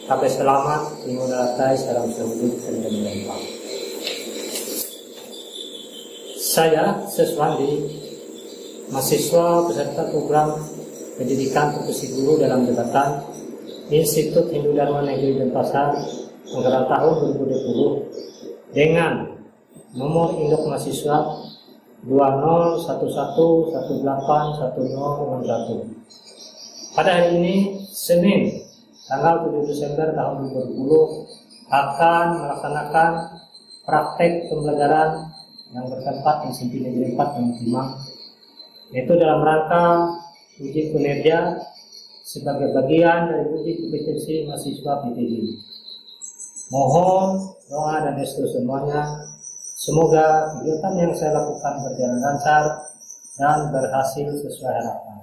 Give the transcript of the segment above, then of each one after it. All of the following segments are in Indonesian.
Sampai selamat dimulai dalam sujud dan menyembah. Saya Seswandi, mahasiswa peserta program pendidikan profesi guru dalam jabatan Institut Hindu Dharma Negeri Denpasar anggaran tahun 2020 dengan nomor induk mahasiswa 2011181061. Pada hari ini, Senin, tanggal 7 Desember tahun 2020, akan melaksanakan praktek pembelajaran yang bertempat di SMP Negeri 4 Timang, yaitu dalam rangka uji kinerja sebagai bagian dari uji kompetensi mahasiswa PTJ. Mohon doa dan restu semuanya. Semoga kegiatan yang saya lakukan berjalan lancar dan berhasil sesuai harapan.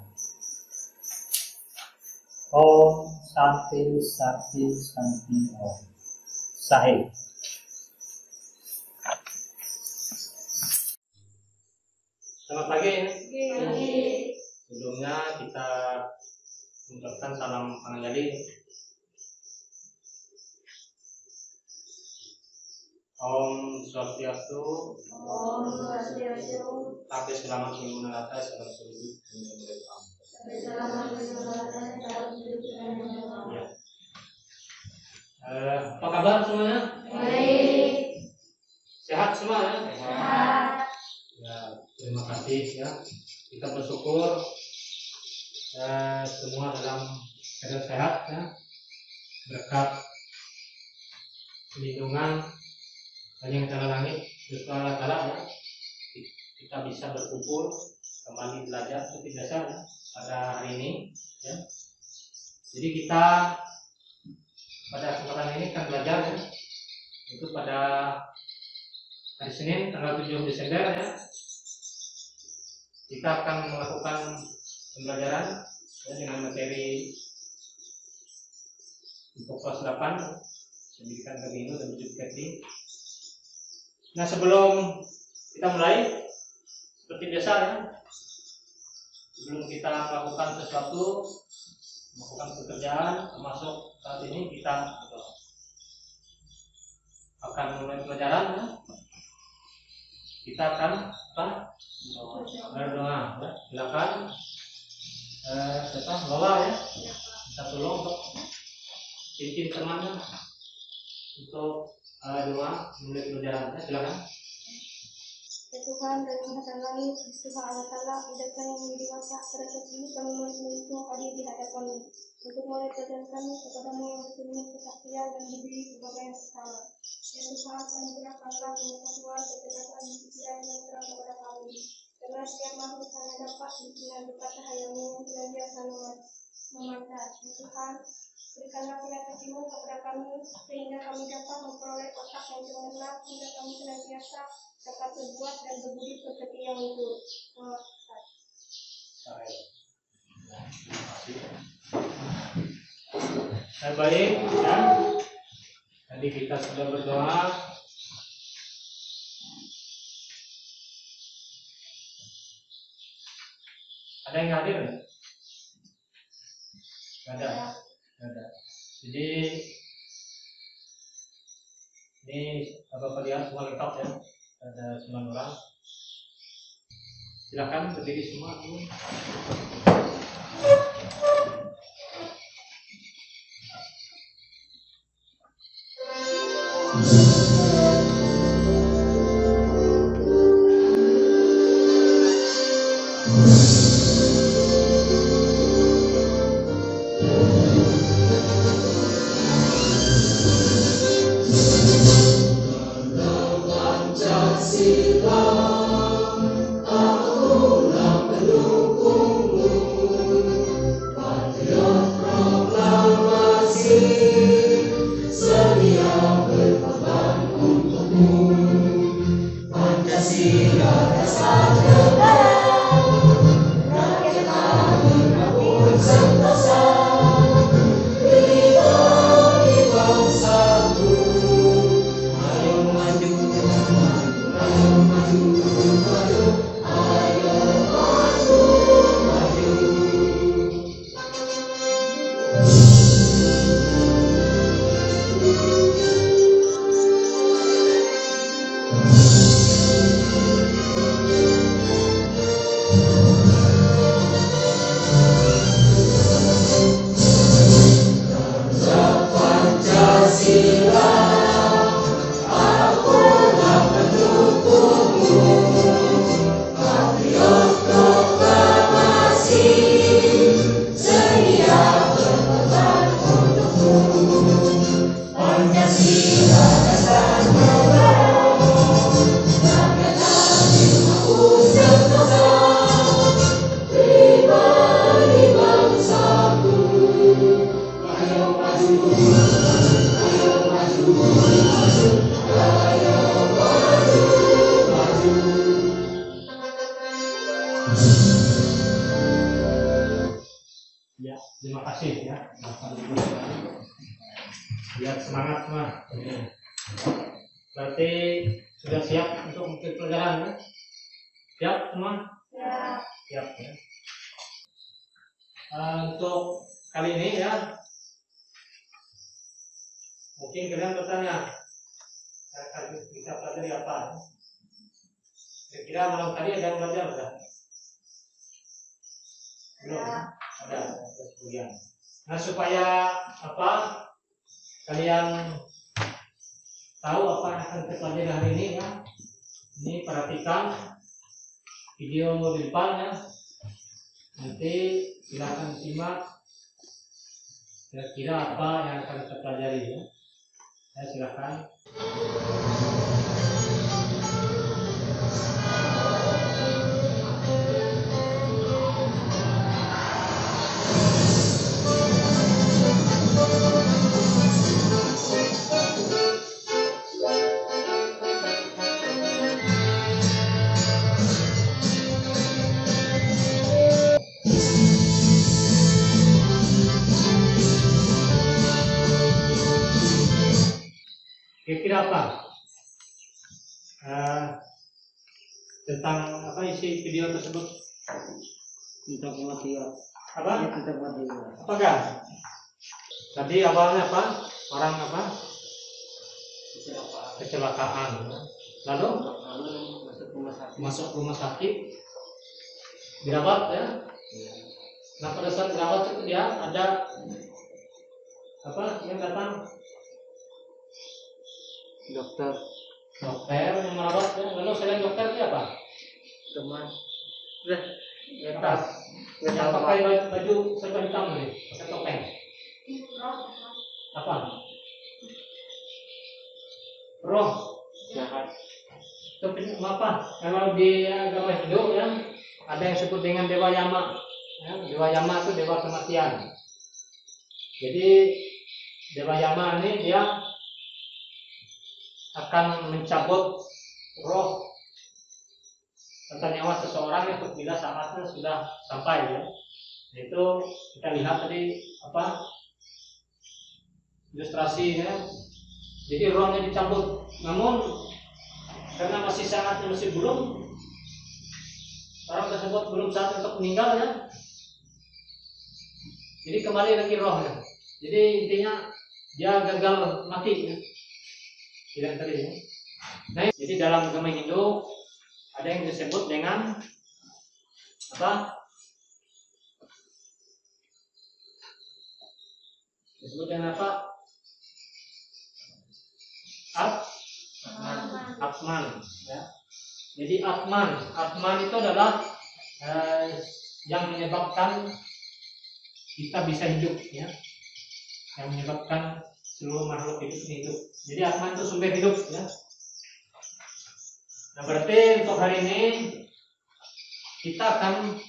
Om Santi Santi Santi Om. Sahih. Selamat pagi. Sebelumnya kita mengucapkan salam Pananjali. Om Swastiastu. Om Swastiastu. Tapi selamat menggunakan segala sujud dan menyembah. Ya. Apa kabar semuanya? Baik. Sehat semua ya? Sehat. Ya, terima kasih ya. Kita bersyukur semua dalam keadaan sehat ya. Berkat perlindungan yang Ta'ala langit, Gusti Allah Ta'ala ya, kita bisa berkumpul kembali belajar seperti biasa ya, pada hari ini ya. Jadi kita pada kesempatan ini akan belajar ya, itu pada hari Senin tanggal 7 Desember ya. Kita akan melakukan pembelajaran ya, dengan materi untuk kelas 8 pendidikan Hindu dan Buddhist. Nah, sebelum kita mulai, seperti biasa ya, sebelum kita melakukan sesuatu, melakukan pekerjaan, termasuk saat ini kita akan mulai pelajaran ya. Kita akan berdoa ya. Silakan bawa ya, kita tolong untuk pimpin temannya untuk doa mulai pelajaran. Silakan. Ya Tuhan dari Maha Langit, Tuhan Allah Ta'ala, hidupkan yang menjadi wasa pada saat ini kami menuntut hadir di hadapan-Mu untuk mulai pelajaran kami kepadamu yang bersedia kesaksian dan diberi sebagai yang pertama. Ya Tuhan, anugerahkanlah kemuliaan Tuhan kecerdasan di pikiran yang terang kepada kami, karena setiap makhluk hanya dapat disinar berkat cahaya-Mu yang senantiasa memancar. Ya Tuhan, berikanlah kiranya kasih-Mu kepada kami sehingga kami dapat memperoleh otak yang cemerlang hingga kami senantiasa dapat berbuat dan berbudi seperti yang luhur. Baik ya. Tadi kita sudah berdoa. Ada yang hadir? Ada. Jadi ini Bapak lihat semua lengkap ya. Ada 9 orang. Silakan berdiri semua dulu. semangat semua. Berarti sudah siap untuk mengikuti pelajaran ya? Siap semua? Ya. Siap ya. Untuk kali ini ya, mungkin kalian bertanya, kita pelajari apa? Kira-kira malam tadi ada yang belajar enggak? Belum? Ada sebagian. Nah, supaya apa? Kalian tahu apa yang akan kita pelajari hari ini ya. Ini perhatikan video di depan ya. Nanti silakan simak kira-kira apa yang akan kita pelajari ya. Ya, silakan. Kira-kira apa tentang apa isi video tersebut? Tentang kematian. Apa? Tentang kematian. Apakah? Tadi awalnya apa? Orang apa? Kecelakaan. Lalu masuk rumah sakit, dirawat ya. Nah, pada saat dirawat itu dia ada apa yang datang? Dokter Yang merawat ya. Lalu selain dokter itu apa? teman Apa? Yang pakai baju serba hitam nih, pakai topeng. Apa? Roh jahat. Itu apa? Kalau di agama Hindu ya, ada yang disebut dengan Dewa Yama. Ya, Dewa Yama itu dewa kematian. Jadi Dewa Yama ini dia akan mencabut roh atau nyawa seseorang yang bila saatnya sudah sampai ya. Itu kita lihat tadi apa ilustrasinya. Jadi rohnya dicabut, namun karena masih saatnya masih belum, orang tersebut belum saat untuk meninggal ya. Jadi kembali lagi rohnya. Jadi intinya dia gagal mati ya. Tidak tadi ya. Nah, jadi dalam agama Hindu ada yang disebut dengan apa? Disebut dengan apa? Atman ya. Jadi Atman itu adalah yang menyebabkan kita bisa hidup ya. Yang menyebabkan seluruh makhluk hidup ini hidup. Jadi Atman itu sumber hidup ya. Nah, berarti untuk hari ini kita akan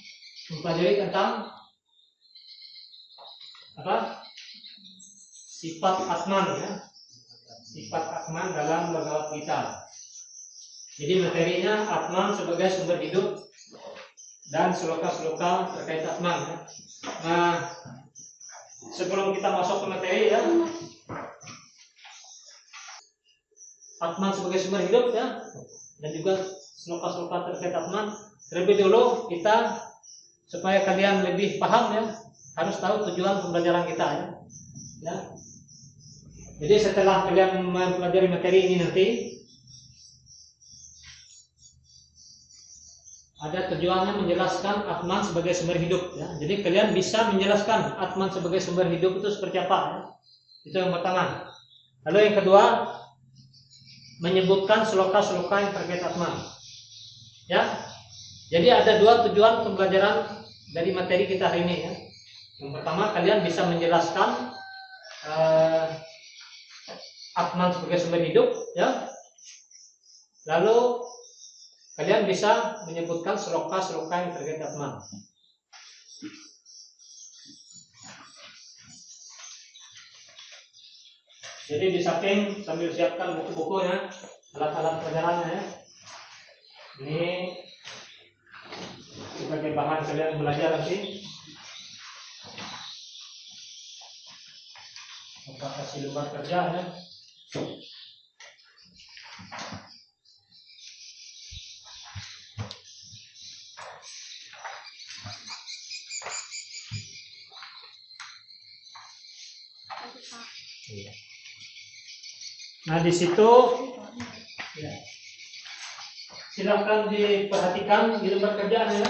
mempelajari tentang apa? Sifat Atman ya. Sifat Atman dalam Bhagavad Gita. Jadi materinya Atman sebagai sumber hidup dan sloka-sloka terkait Atman ya. Nah, sebelum kita masuk ke materi ya, Atman sebagai sumber hidup ya, dan juga sloka-sloka terkait Atman. Terlebih dulu kita supaya kalian lebih paham ya, harus tahu tujuan pembelajaran kita ya. Ya. Jadi setelah kalian mempelajari materi ini nanti ada tujuannya menjelaskan Atman sebagai sumber hidup ya. Jadi kalian bisa menjelaskan Atman sebagai sumber hidup itu seperti apa ya. Itu yang pertama. Lalu yang kedua, menyebutkan sloka-sloka yang terkait Atman. Ya. Jadi ada dua tujuan pembelajaran dari materi kita hari ini ya. Yang pertama, kalian bisa menjelaskan Atman sebagai sumber hidup ya. Lalu kalian bisa menyebutkan sloka-sloka yang terkait Atman. Jadi di samping sambil siapkan buku-bukunya, alat-alat pelajarannya ya. Ini sebagai bahan kalian belajar nanti. kasih lembar kerja ya. Nah di situ ya, silakan diperhatikan di lembar kerjaan ya.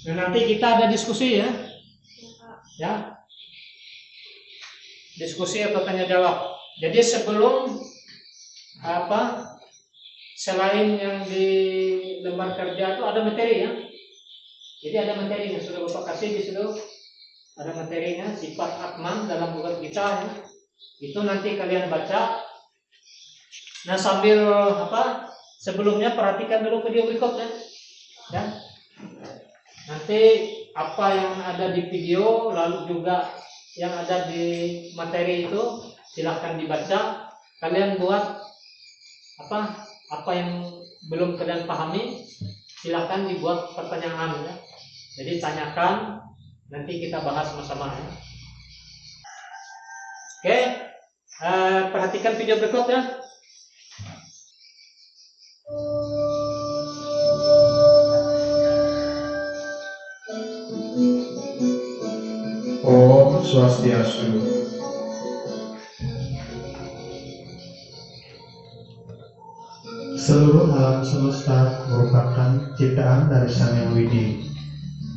Nah nanti kita ada diskusi ya, ya, diskusi atau tanya jawab. Jadi sebelum selain yang di lembar kerja itu ada materi ya. Jadi ada materinya sudah Bapak kasih di situ. Ada materinya sifat atman dalam ugat kita ya. Itu nanti kalian baca. Nah sambil sebelumnya perhatikan dulu video berikutnya ya. Nanti apa yang ada di video lalu juga yang ada di materi itu silahkan dibaca. Kalian buat apa yang belum kalian pahami silahkan dibuat pertanyaan ya. Jadi tanyakan, nanti kita bahas sama-sama ya. Oke, perhatikan video berikutnya. Om Swastiastu. Seluruh alam semesta merupakan ciptaan dari Sang Yang Widi.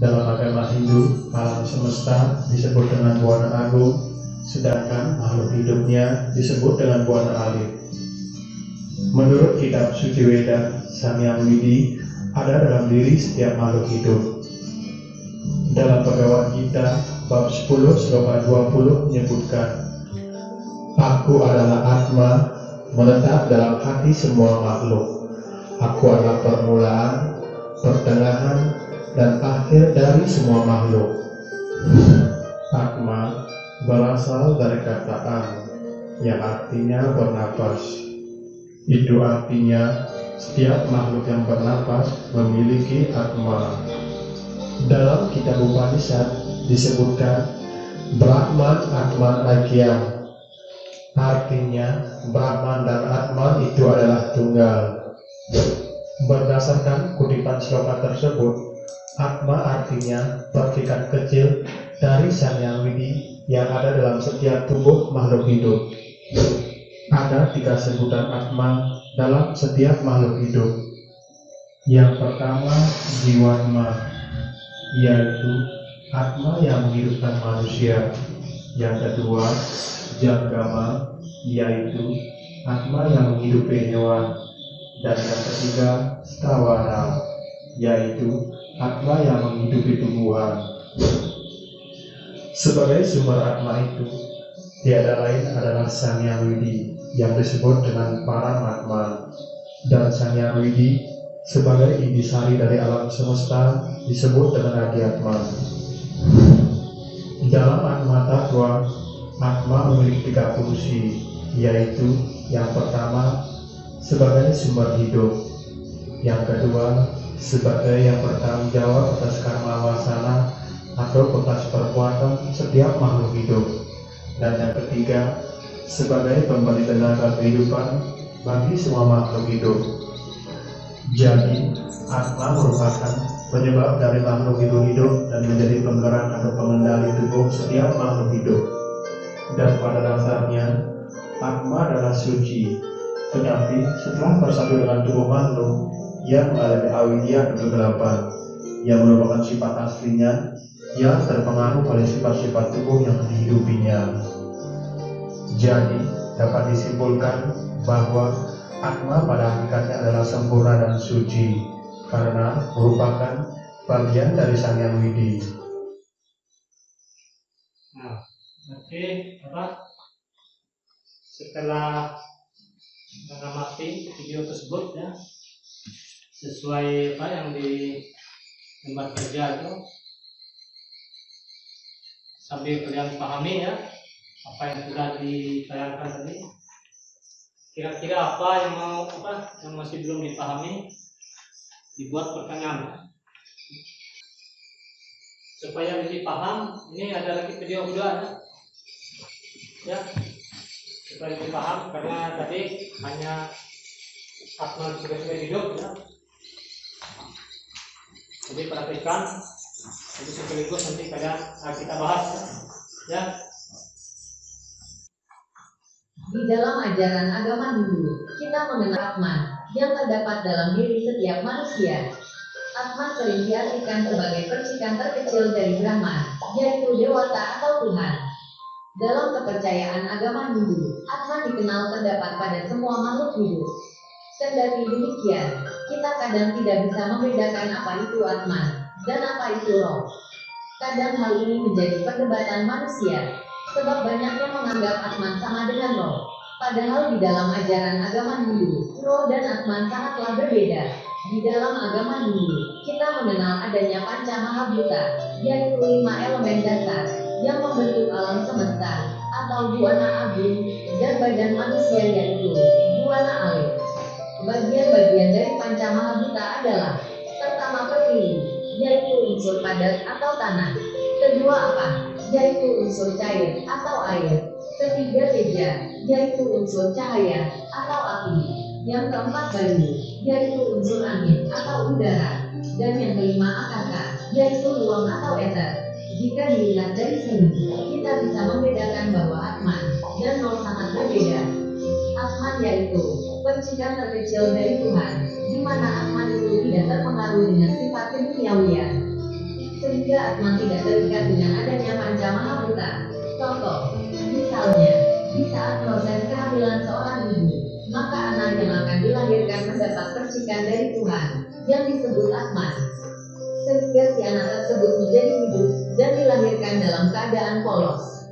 Dalam agama Hindu, alam semesta disebut dengan Buana Agung, sedangkan makhluk hidupnya disebut dengan Buana Alit. Menurut kitab suci Weda, Sang Yang Widi ada dalam diri setiap makhluk hidup. Dalam Bhagavad Gita, bab 10 sloka 20 menyebutkan, Aku adalah Atma, menetap dalam hati semua makhluk. Aku adalah permulaan, pertengahan, dan akhir dari semua makhluk. Atma berasal dari kata Am, yang artinya bernapas. Itu artinya setiap makhluk yang bernapas memiliki Atma. Dalam kitab Upanishad disebutkan Brahman Atman Aikyam. Artinya Brahman dan Atman itu adalah tunggal. Berdasarkan kutipan sloka tersebut, Atma artinya partikel kecil dari Sang Yang Widi yang ada dalam setiap tubuh makhluk hidup. Ada 3 sebutan Atma dalam setiap makhluk hidup. Yang pertama Jiwatma, yaitu Atma yang menghidupkan manusia. Yang kedua Jaggama, yaitu Atma yang menghidupi hewan. Dan yang ketiga Stawara, yaitu Atma yang menghidupi tumbuhan. Sebagai sumber Atma itu, tiada lain adalah Sang Yang Widi yang disebut dengan Paramatma. Dan Sang Yang Widi sebagai intisari dari alam semesta disebut dengan Adiatma. Dalam Atma Tattva, Atma memiliki 3 fungsi, yaitu yang pertama sebagai sumber hidup, yang kedua sebagai yang bertanggung jawab atas karma wasana atau bekas perbuatan setiap makhluk hidup, dan yang ketiga sebagai pemberi tenaga kehidupan bagi semua makhluk hidup. Jadi, Atma merupakan penyebab dari makhluk hidup dan menjadi penggerak atau pengendali tubuh setiap makhluk hidup. Dan pada dasarnya, Atma adalah suci, tetapi setelah bersatu dengan tubuh makhluk, ia mengalami awidya atau kegelapan, yang merupakan sifat aslinya yang terpengaruh oleh sifat-sifat tubuh yang menghidupinya. Jadi, dapat disimpulkan bahwa Atma pada hakikatnya adalah sempurna dan suci, karena merupakan bagian dari Sang Yang Widi. Nah, oke, setelah mengamati video tersebut ya, sesuai yang di tempat kerja itu, sambil kalian pahami ya apa yang sudah ditayangkan tadi. Kira-kira apa yang masih belum dipahami, dibuat pertanyaan. supaya lebih paham, ini ada lagi video kedua ya, supaya lebih paham, karena tadi hanya Atman sebagai hidup ya. Jadi perhatikan, jadi sekaligus nanti kita bahas ya. Di dalam ajaran agama Hindu, kita mengenal Atman yang terdapat dalam diri setiap manusia. Atman sering diartikan sebagai percikan terkecil dari Brahman, yaitu dewata atau Tuhan. Dalam kepercayaan agama Hindu, Atman dikenal terdapat pada semua makhluk hidup. Kendati demikian, kita kadang tidak bisa membedakan apa itu Atman dan apa itu roh. Kadang hal ini menjadi perdebatan manusia, sebab banyaknya menganggap Atman sama dengan roh. Padahal di dalam ajaran agama Hindu, roh dan Atman sangatlah berbeda. Di dalam agama Hindu, kita mengenal adanya Panca Mahabhuta, yaitu 5 elemen dasar yang membentuk alam semesta atau Buana Agung, dan badan manusia yaitu Buana Alit. Bagian-bagian dari Panca Mahabhuta adalah: pertama pertiwi, yaitu unsur padat atau tanah; kedua apan, yaitu unsur cair atau air; ketiga teja, yaitu unsur cahaya atau api; yang keempat bayu, yaitu unsur angin atau udara; dan yang kelima akaka, yaitu ruang atau ether. Jika dilihat dari sini, kita bisa membedakan bahwa Atman dan roh sangat berbeda. Atman yaitu percikan terkecil dari Tuhan, di mana Atman itu tidak terpengaruh dengan sifat keduniawian, sehingga Atman tidak terikat dengan adanya Panca Mahabhuta. Contoh, misalnya, di saat proses kehamilan seorang ibu, maka anak yang akan dilahirkan mendapat percikan dari Tuhan, yang disebut Atman, sehingga si anak tersebut menjadi hidup dan dilahirkan dalam keadaan polos.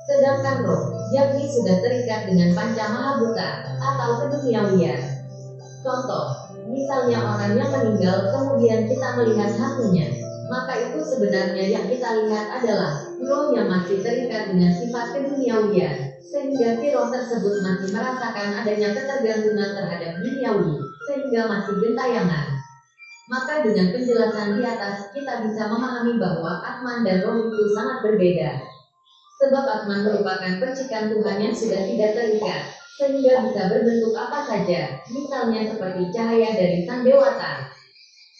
Sedangkan roh, yakni sudah terikat dengan Panca Mahabhuta atau keduniawian. Contoh, misalnya orang yang meninggal kemudian kita melihat hantunya, maka itu sebenarnya yang kita lihat adalah roh yang masih terikat dengan sifat keduniawian, sehingga si roh tersebut masih merasakan adanya ketergantungan terhadap duniawi, sehingga masih gentayangan. Maka dengan penjelasan di atas, kita bisa memahami bahwa Atman dan roh itu sangat berbeda. Sebab Atman merupakan percikan Tuhan yang sudah tidak terikat, sehingga bisa berbentuk apa saja, misalnya seperti cahaya dari sang dewata.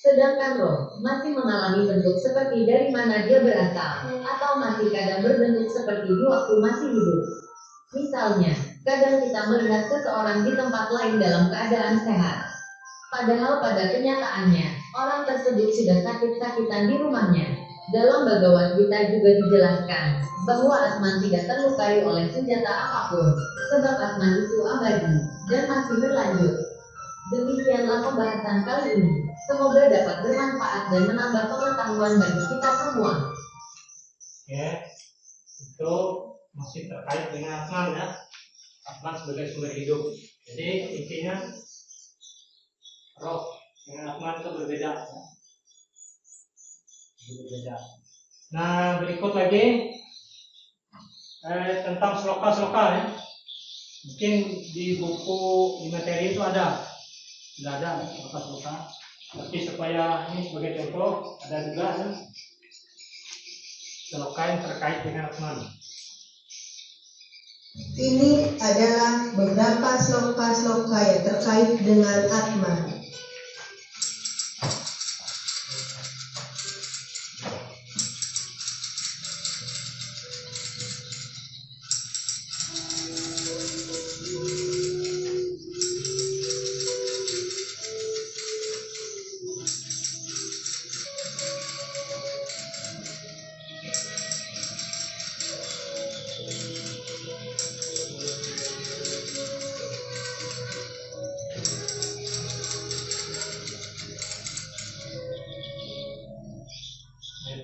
Sedangkan roh masih mengalami bentuk seperti dari mana dia berasal, atau masih kadang berbentuk seperti di waktu masih hidup. Misalnya, kadang kita melihat seseorang di tempat lain dalam keadaan sehat, padahal pada kenyataannya, orang tersebut sudah sakit-sakitan di rumahnya. Dalam Bhagavad Gita juga dijelaskan bahwa Atman tidak terlukai oleh senjata apapun, sebab Atman itu abadi dan masih berlanjut. Demikianlah pembahasan kali ini. Semoga dapat bermanfaat dan menambah pengetahuan bagi kita semua. Ya, itu masih terkait dengan Atman ya. Atman sebagai sumber hidup. Jadi intinya roh dengan Atman itu berbeda ya. Berbeda. Nah, berikut lagi tentang sloka-sloka ya. Mungkin di buku di materi itu sudah ada sloka-sloka. Tapi supaya ini sebagai contoh, ada juga ya, sloka yang terkait dengan Atman. Ini adalah beberapa sloka-sloka yang terkait dengan Atman.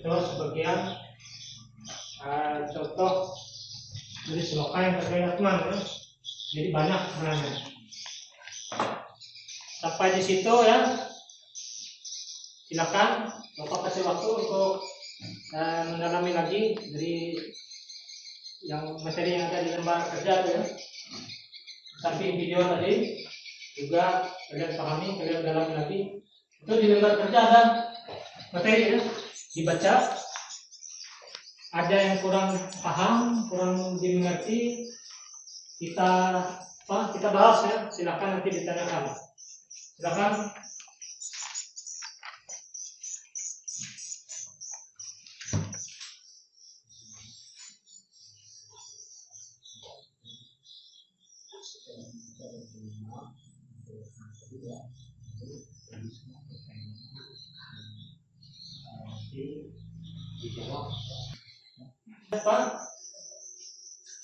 Itu sebagian contoh dari sloka yang terkait Atman ya. Jadi banyak sebenarnya. Sampai di situ ya. Silakan Bapak kasih waktu untuk mendalami lagi dari yang materi yang ada di lembar kerja ya. Samping video tadi juga kalian pahami, kalian dalami lagi. Itu di lembar kerja ada materi ya. Dibaca ada yang kurang paham, kurang dimengerti, kita bahas ya. Silakan nanti ditanyakan. Silakan.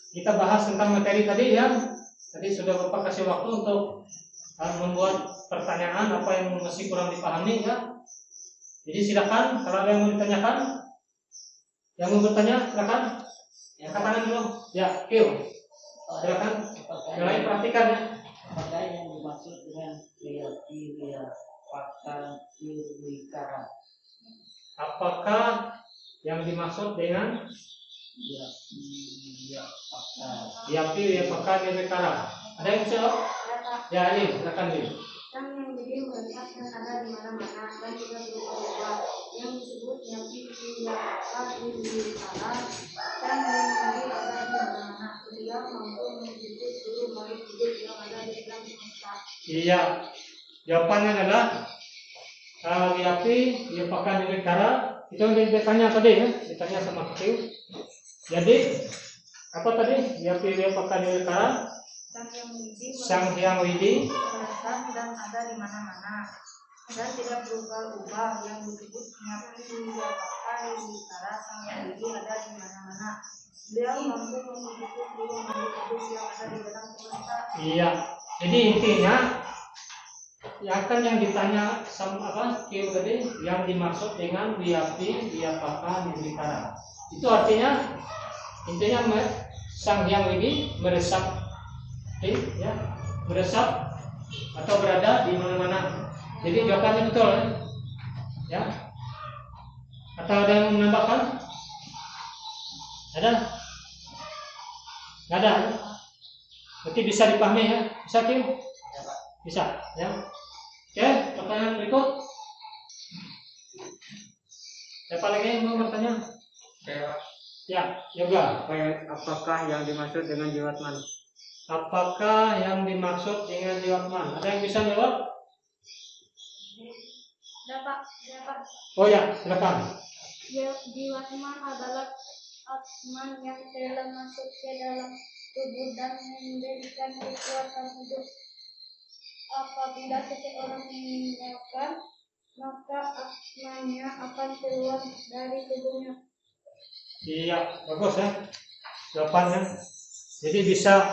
Kita bahas tentang materi tadi ya. Tadi sudah Bapak kasih waktu untuk membuat pertanyaan apa yang masih kurang dipahami ya. Jadi silakan kalau ada yang mau ditanyakan, yang mau bertanya silakan. Angkat tangan dulu. Ya, Kyo. Silakan. Yang lain perhatikan ya. Apakah yang dimaksud dengan liya pakan wirwikara? Apakah yang dimaksud dengan yapi pakan wirwikara? Ada yang bisa jawab? Ya, Ali, silakan Ali. Sang yang gede melihat dan ada di mana-mana dan juga berubah-ubah yang disebut yapi pakan wirwikara. Sang yang gede ada di mana-mana, dia mampu menjemput seluruh makhluk hidup yang ada di dalam semesta. Iya, jawabannya adalah yapi pakan wirwikara. Itu yang ditanya tadi ya, ditanya sama Kyo. Jadi apa tadi? Yapi pakan wirwikara. Sang Hyang Widi Datang dan ada di mana-mana dan tidak berubah-ubah yang disebut yapi pakan wirwikara. Sang Hyang Widi ada di mana-mana. Dia mampu menghidupkan seluruh makhluk hidup yang ada di dalam semesta. Iya. Jadi intinya ya kan yang ditanya sama Kyo tadi yang dimaksud dengan yapi pakan wirwikara. Itu artinya intinya Sang Hyang Widi meresap ya, meresap atau berada di mana-mana. Jadi jawabannya betul ya. Atau ada yang menambahkan? Ada? Nggak ada. Berarti bisa dipahami ya. Bisa Kyo? Bisa ya. Oke, pertanyaan berikut. Siapa lagi yang mau bertanya? Ya, Yoga. Apakah yang dimaksud dengan jiwatman? Apakah yang dimaksud dengan jiwatman? Ada yang bisa jawab? Dapat. Oh ya, silakan. Jiwatman adalah atman yang telah masuk ke dalam tubuh dan memberikan kekuatan hidup. Apabila seseorang meninggalkan, maka atmanya akan keluar dari tubuhnya. Iya, bagus ya jawabannya. Jadi bisa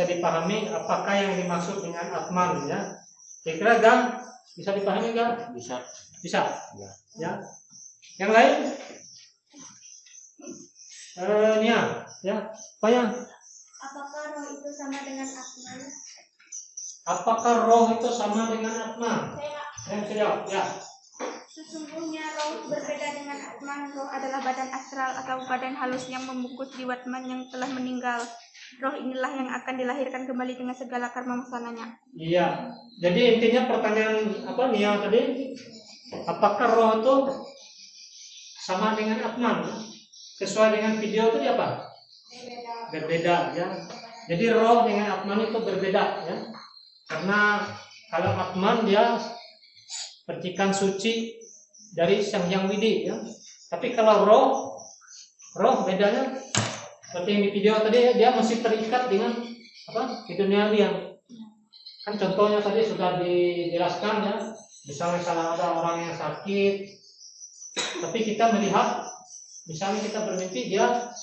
dipahami apakah yang dimaksud dengan atman ya. Kira-kira Gang bisa dipahami Gang? Bisa. Ya. Yang lain? Nia, ya. Apa ya? Apakah roh itu sama dengan atman? Apakah roh itu sama dengan atman? Yang bisa jawab, ya. Sesungguhnya roh berbeda dengan atman. Roh adalah badan astral atau badan halus yang membungkus jiwatman yang telah meninggal. Roh inilah yang akan dilahirkan kembali dengan segala karma masananya. Iya. Jadi intinya pertanyaan Nia tadi, apakah roh itu sama dengan atman? Sesuai dengan video tadi apa? Berbeda ya. Jadi roh dengan atman itu berbeda ya. Karena kalau atman dia percikan suci dari Sang Hyang Widi ya. Tapi kalau roh bedanya seperti yang di video tadi dia masih terikat dengan di duniawi yang kan contohnya tadi sudah dijelaskan ya. Misalnya kalau ada orang yang sakit, tapi kita melihat misalnya kita bermimpi dia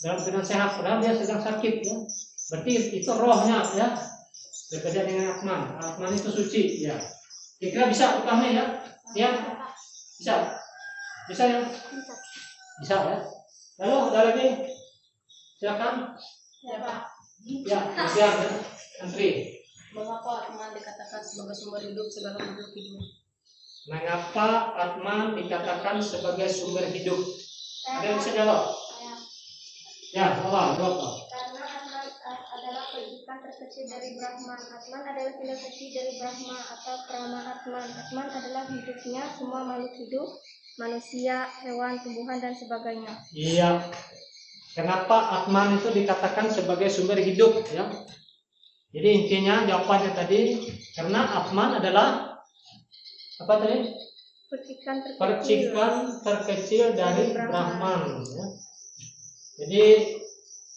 dalam keadaan sehat padahal dia sedang sakit ya. Berarti itu rohnya ya. Berbeda dengan atman. Atman itu suci ya. Kira-kira bisa dipahami ya? Ya? Bisa ya? Bisa ya? Lalu ada lagi? Silakan. Ya Pak. Ya, siap ya. Antri. Mengapa atman dikatakan sebagai sumber hidup segala makhluk hidup? Mengapa atman dikatakan sebagai sumber hidup? Ada yang bisa jawab? Ya, jawab. Karena atman adalah percikan terkecil dari Brahman. Atman adalah filosofi dari Brahma atau Krama Atman. Atman adalah hidupnya semua makhluk hidup. manusia, hewan, tumbuhan, dan sebagainya. Iya. Kenapa Atman itu dikatakan sebagai sumber hidup ya? Jadi intinya jawabannya tadi karena Atman adalah apa tadi? Percikan terkecil dari Brahman ya. Jadi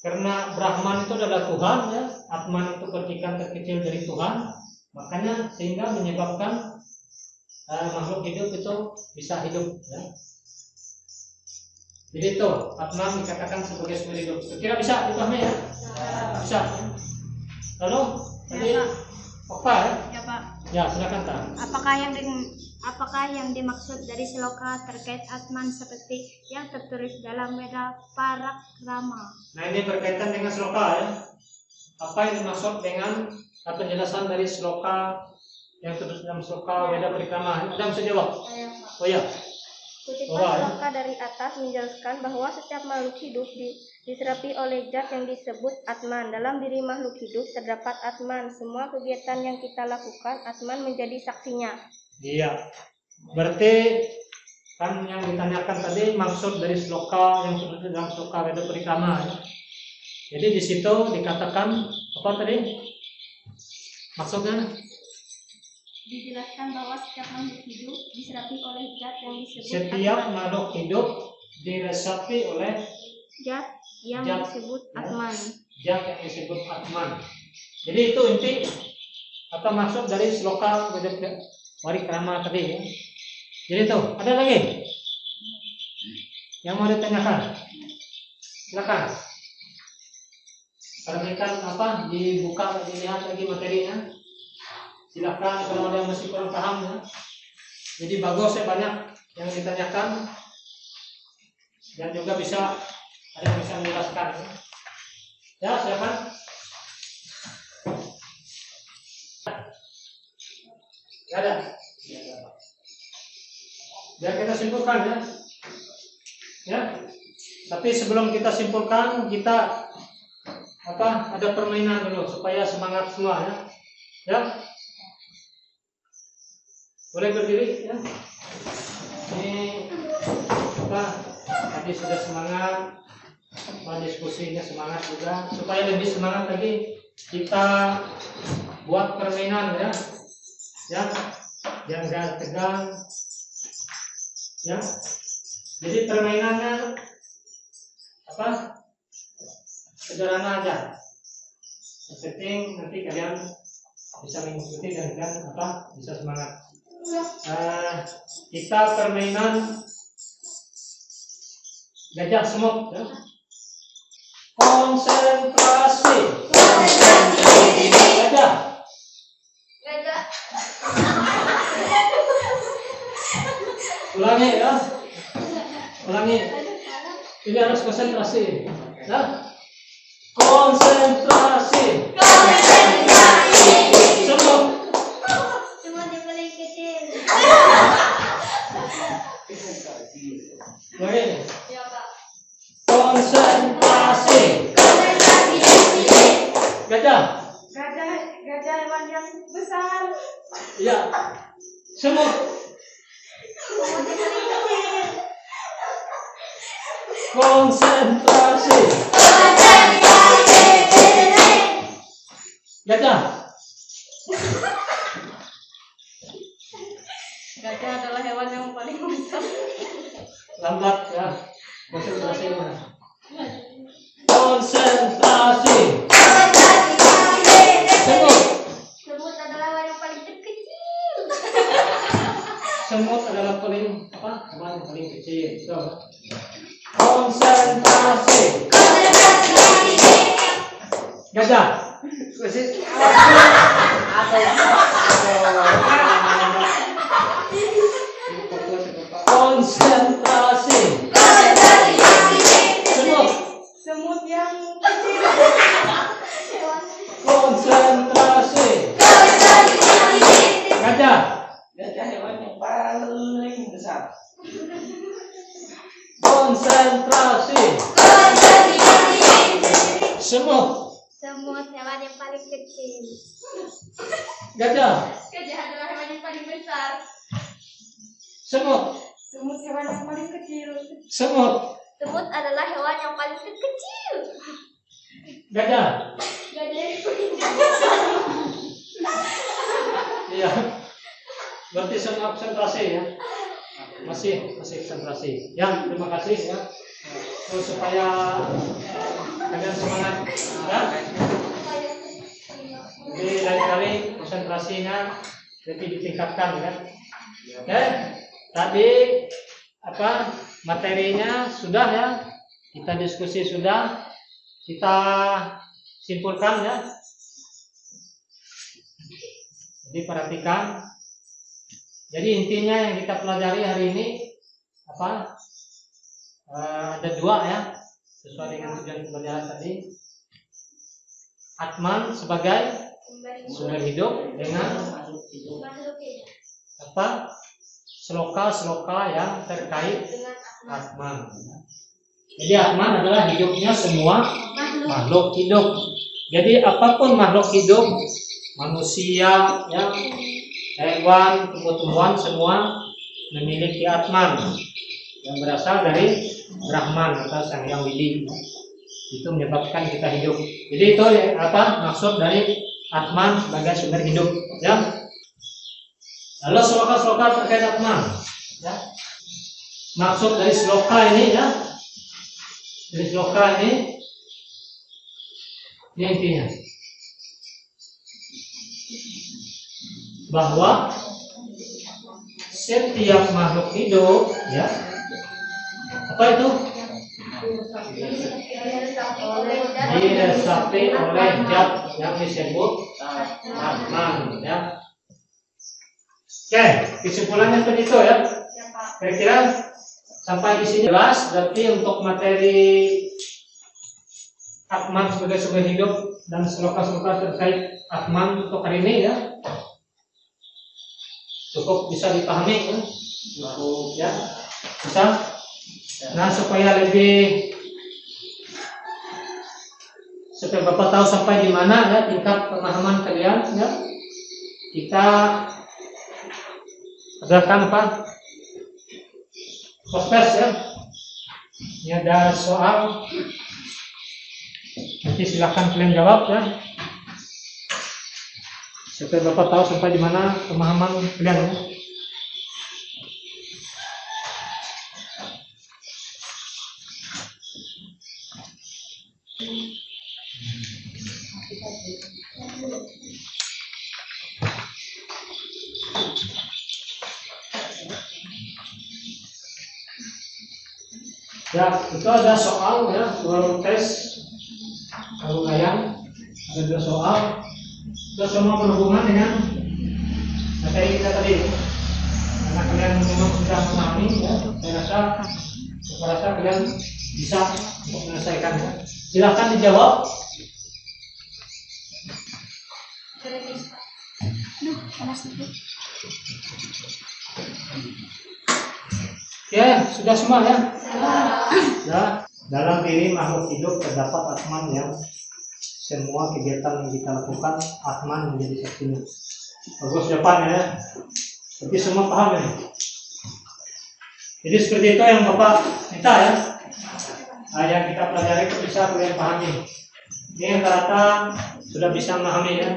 karena Brahman itu adalah Tuhan ya, Atman itu percikan terkecil dari Tuhan, makanya sehingga menyebabkan makhluk hidup itu bisa hidup ya. Jadi itu Atman dikatakan sebagai sumber hidup. Kira bisa dipahami ya? Bisa. Lalu tadi apa ya? Ya Pak. Ya silakan Pak. Apakah yang dimaksud dari sloka terkait Atman seperti yang tertulis dalam Weda Parakrama? Nah ini berkaitan dengan sloka ya. Apa yang dimaksud dengan penjelasan dari sloka yang tertulis dalam sloka Weda Parakrama? Ada yang bisa jawab? Oh ya. Kutipan sloka dari atas menjelaskan bahwa setiap makhluk hidup diserapi oleh zat yang disebut Atman. Dalam diri makhluk hidup terdapat Atman. Semua kegiatan yang kita lakukan, Atman menjadi saksinya. Iya. Berarti kan yang ditanyakan tadi maksud dari sloka yang tertulis dalam sloka Weda Parakrama. Ya. Jadi di situ dikatakan apa tadi? Maksudnya? Dijelaskan bahwa setiap makhluk hidup diserapi oleh zat yang disebut Setiap Atman. makhluk hidup diresapi oleh Zat yang disebut Atman. Zat yang disebut Atman. Jadi itu inti atau maksud dari sloka Weda Parakrama tadi ya. Jadi itu ada lagi yang mau ditanyakan? Silakan. Perhatikan apa dibuka dilihat lagi materinya. Silakan kalau ada yang masih kurang paham ya. Jadi bagus ya banyak yang ditanyakan dan juga bisa ada yang bisa menjelaskan. Ya silakan. Gak ada. Biar kita simpulkan ya. Ya. Tapi sebelum kita simpulkan kita ada permainan dulu supaya semangat semua ya. Ya. Boleh berdiri ya. Ini tadi sudah semangat, diskusinya semangat juga. Supaya lebih semangat lagi kita buat permainan ya. Ya, yang gak tegang. Ya. Jadi permainannya sederhana aja. Yang penting nanti kalian bisa mengikuti dan bisa semangat. Kita permainan gajah semut ya. Konsentrasi. Gajah. Ulangi ya. Ulangi. Ini harus konsentrasi. Ya. Konsentrasi. Semut. Semut yang paling kecil. Lagi. Ya Pak. Konsentrasi. Gajah. Gajah hewan yang besar. Iya. Semut. Semut yang paling kecil. Konsentrasi. Gajah. Gajah adalah hewan yang paling besar. Lambat ya. Konsentrasi mana? Konsentrasi. Semut. Semut adalah hewan yang paling kecil. Semut adalah paling hewan yang paling kecil. So. Konsentrasi. Gajah. Konsentrasi. Semut. Semut yang kecil. Konsentrasi. Gajah. Gajah hewan yang paling besar. Konsentrasi. Semut. Semut hewan yang paling kecil. Gajah. Gajah adalah hewan yang paling besar. Semut. Semut hewan yang paling kecil. Semut. Semut adalah hewan yang paling kecil. Gajah. Gajah yang paling Iya. Berarti semua konsentrasi ya. Masih konsentrasi. Ya, terima kasih ya. Supaya kalian semangat ya. Jadi lain kali konsentrasinya lebih ditingkatkan ya. Oke. Tadi apa materinya sudah ya. Kita diskusi sudah. Kita simpulkan ya. Jadi perhatikan. Jadi intinya yang kita pelajari hari ini apa? Ada dua ya, sesuai dengan tujuan pembelajaran tadi. Atman sebagai sumber hidup dengan apa? Sloka yang terkait Atman. Jadi Atman adalah hidupnya semua makhluk hidup. Jadi apapun makhluk hidup, manusia, ya, hewan, tumbuh-tumbuhan semua memiliki Atman yang berasal dari Brahman atau Sang Hyang Widi. Itu menyebabkan kita hidup. Jadi itu apa maksud dari Atman sebagai sumber hidup, ya. Lalu sloka terkait Atman, ya. Maksud dari sloka ini, ya. Dari sloka ini intinya bahwa setiap makhluk hidup, ya, apa itu? Diresapi oleh zat yang disebut Atman, ya. Oke, kesimpulannya seperti itu ya. Kira-kira sampai di sini jelas. Berarti untuk materi Atman sebagai sumber hidup dan sloka-sloka terkait Atman untuk hari ini ya cukup bisa dipahami ya, bisa. Nah supaya Bapak tahu sampai di mana ya tingkat pemahaman kalian ya, kita adakan apa proses ya. Ini ada soal, nanti silakan kalian jawab ya. Supaya Bapak tahu sampai di mana pemahaman kalian ya. Ya, itu ada soal ya, soal tes kalau kalian ada dua soal. Itu semua berhubungan dengan materi kita tadi. Karena kalian memang sudah memahami ya, saya rasa kalian bisa untuk menyelesaikannya. Silakan dijawab. Ya, sudah semua ya. Ya, dalam diri makhluk hidup terdapat Atman yang semua kegiatan yang kita lakukan Atman menjadi saksinya. Bagus jawabannya ya. Tapi semua paham ya. Jadi seperti itu yang Bapak minta ya. Yang kita pelajari itu bisa kalian pahami. Ini rata-rata sudah bisa memahami ya.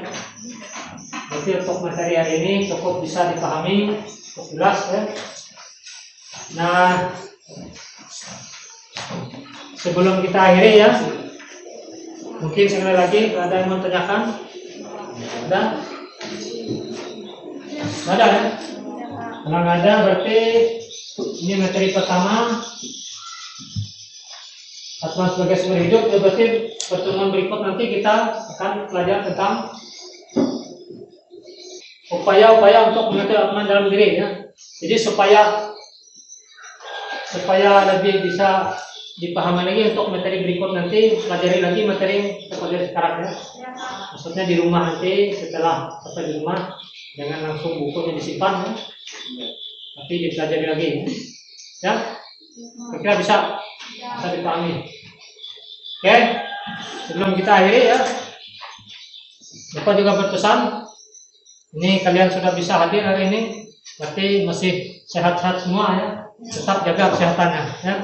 Berarti untuk materi hari ini cukup bisa dipahami, cukup jelas ya. Nah, sebelum kita akhiri ya, mungkin sekali lagi ada yang mau tanyakan? Ada? Ada ya? Kalau nggak ada berarti ini materi pertama Atman sebagai sumber hidup. Ya berarti pertemuan berikut nanti kita akan belajar tentang upaya-upaya untuk mengatur Atman dalam diri ya. Jadi supaya lebih bisa dipahami lagi untuk materi berikut nanti pelajari lagi materi yang kita pelajari sekarang ya. Maksudnya di rumah nanti setelah sampai di rumah jangan langsung bukunya disimpan ya. Tapi dipelajari lagi ya. Kira-kira bisa dipahami. Oke, sebelum kita akhiri ya, Bapak juga berpesan. Ini kalian sudah bisa hadir hari ini, berarti masih sehat-sehat semua ya. tetap jaga kesehatannya ya.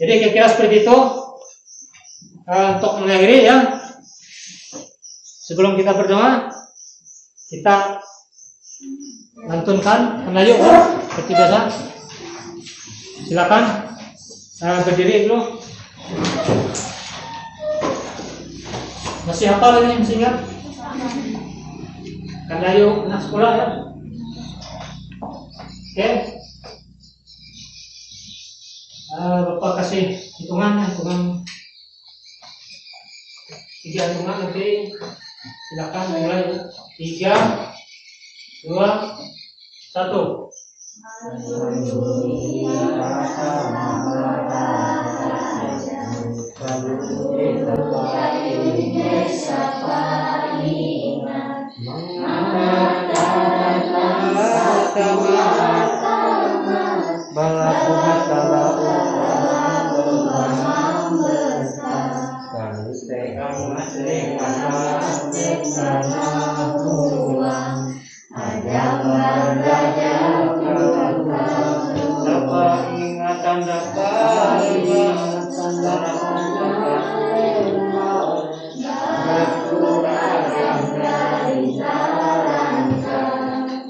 Jadi kira-kira seperti itu. Untuk mengakhiri ya, sebelum kita berdoa, kita lantunkan Melayu seperti biasa. Silakan berdiri dulu. Masih hafal ini, masih ingat? Kan Melayu anak sekolah ya. Oke. Bapak kasih hitungan 3 hitungan nanti silakan mulai 3, 2, 1.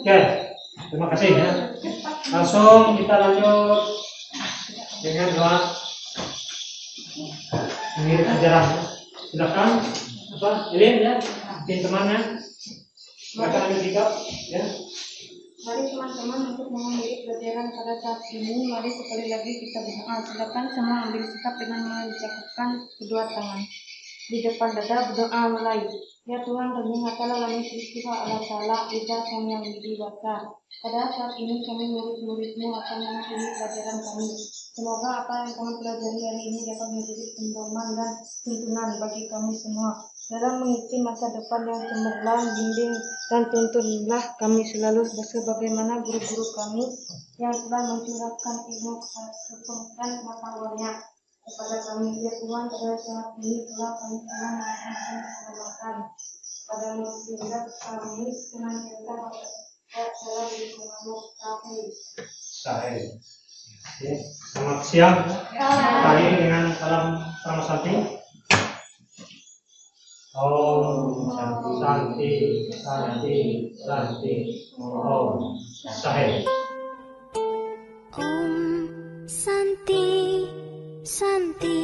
Oke, terima kasih ya. Langsung kita lanjut dengan doa mengirim ajaran. Silakan, Ilin ya, bikin temannya. Mereka ambil sikap ya. Mari teman-teman untuk mengakhiri pelajaran pada saat ini, mari sekali lagi kita berdoa. Silakan semua ambil sikap dengan menjatuhkan kedua tangan di depan dada, berdoa mulai. Ya Tuhan, kami ngatalah kami peristiwa Allah Ta'ala, Ida kami yang diwasa. Pada saat ini kami murid-muridmu akan mengakhiri pelajaran kami. Semoga apa yang kami pelajari hari ini dapat menjadi pedoman dan tuntunan bagi kami semua. Dalam mengisi masa depan yang cemerlang, bimbing dan tuntunlah kami selalu sebagaimana guru-guru kami yang telah mencurahkan ilmu dan pengetahuannya kepada kami. Ya Tuhan, pada saat ini telah kami telah melakukan keselamatan pada muslimat kami senantiasa dalam lingkunganmu. Sahih. Selamat siang. Kali dengan salam Sarmasati. Om Santi, Santi, Santi, Om Sahih. Om Santi, Santi.